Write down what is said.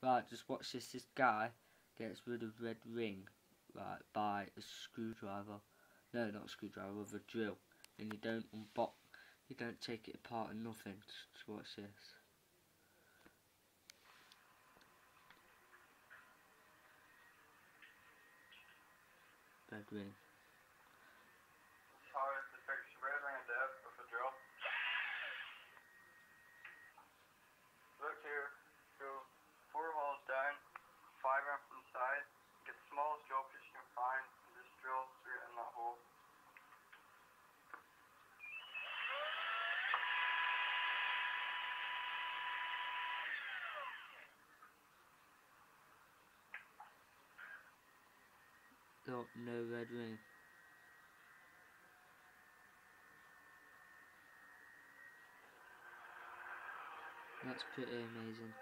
Right, just watch this. This guy gets rid of red ring, right, by a screwdriver. No, not a screwdriver, with a drill. And you don't you don't take it apart and nothing. Just watch this. Red ring. How to fix red ring of death with a drill. Look here, go 4 holes down, 5 in from the side, get the smallest drill piece you can find, and just drill straight in that hole. Look, no red ring. That's pretty amazing.